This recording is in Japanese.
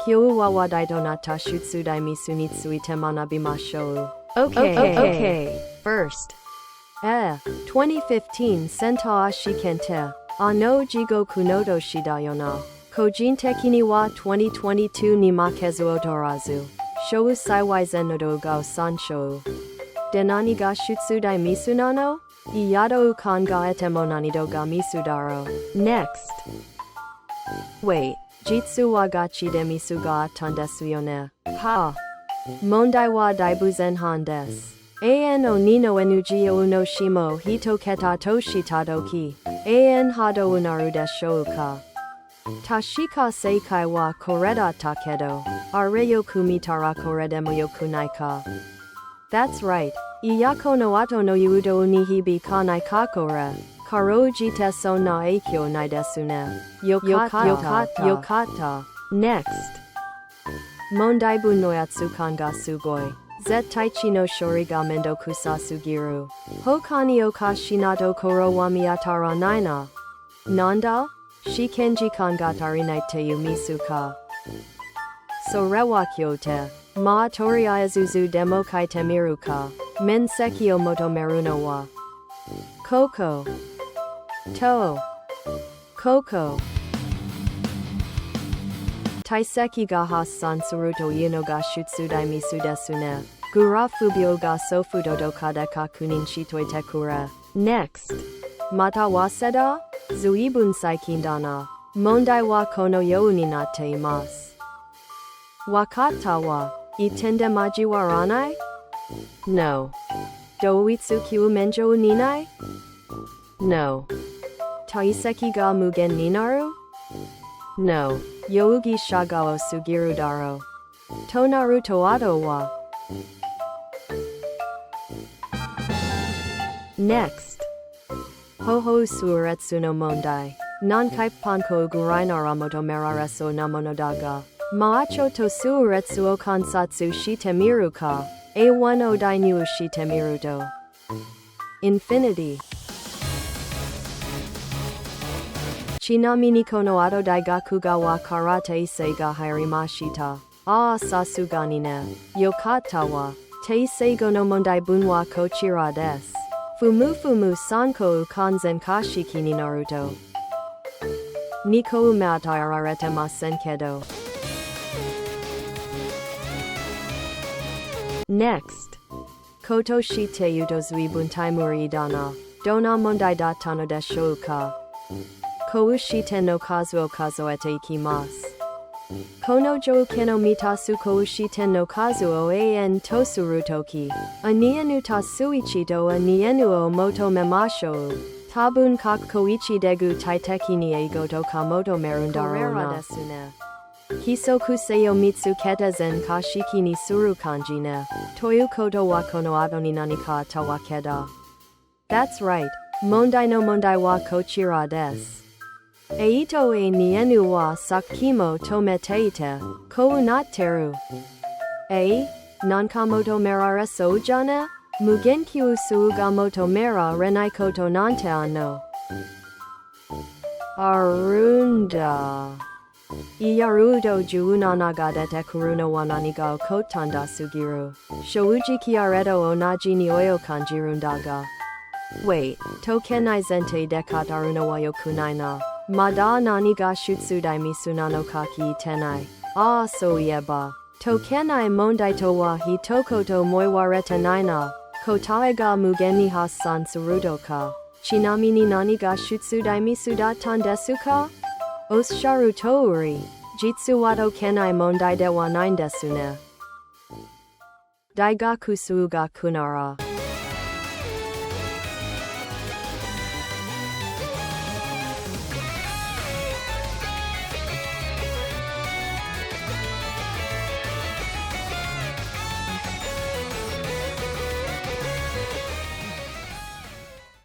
今日は話題となった出題ミスについて学びましょう。Okay. First. 2015センター試験って地獄の年だよな。個人的には2022に負けず劣らず、詳細は前の動画を参照。で何が出題ミスなの？いやどう考えても何度がミスだろう。Next. Wait. 実はガチでミスがあったんですよね。はあ。問題はだいぶ前半です。2の NG をのしも1桁としたとき、はどうなるでしょうか。確か正解はこれだったけど、あれよく見たらこれでもよくないか。That's right. いやこの後の誘導に響かないかこれ。かろうじてそんな影響ないですね。よかった。Next. 問題文のやつ感がすごい。絶対値の処理がめんどくさすぎる。他におかしなところは見当たらないな。なんだ？試験時間が足りないっていうミスか。それは今日て。まあとりあえず図でも書いてみるか。面積を求めるのはここ。ここ。体積が発散するというのが出題ミスですね。グラフ秒がソフトどかで確認しといてくれ。Next. また忘れた？ずいぶん最近だな。問題はこのようになっています。わかったわ。一点で交わらない？ No. 同一級免除にない？ No. 体積が無限になる？ No. 容疑者が多すぎるだろう。となるとあとはNext. 方法数列の問題。何回パン粉ぐらいなら求められそうなものだが、まあちょっと数列を観察してみるか。A1 を代入してみると。Infinity。ちなみにこの後大学側から訂正が入りました。さすがにね。よかったわ。訂正後の問題文はこちらです。ふむ3個完全化式になると。2個埋め与えられてませんけど。Next. ことして言うと随分タイムリーだな。どんな問題だったのでしょうか。こうしての数を数えていきます。この条件を満たすこうしての数を n とするとき、2n 足す1と2n を求めましょう。多分括弧1で具体的に英語とか求めるんだろうな。規則性を見つけて全化式にする感じね。ということはこの後に何かあったわけだ。That's right. 問題の問題はこちらです。A と A2n はさっきも止めていて、こうなってる。なんか求められそうじゃね？無限級数が求められないことなんてあんの？あるんだ。いやルート17が出てくるのは何が起こったんだすぎる。正直あれと同じ匂いを感じるんだが。Wait, 解けない前提で語るのは良くないな。まだ何が出題ミスなのか聞いてない。そういえば。解けない問題とは一言も言われてないな。答えが無限に発散するとか。ちなみに何が出題ミスだったんですか？おっしゃる通り、実は解けない問題ではないんですね。大学数学なら。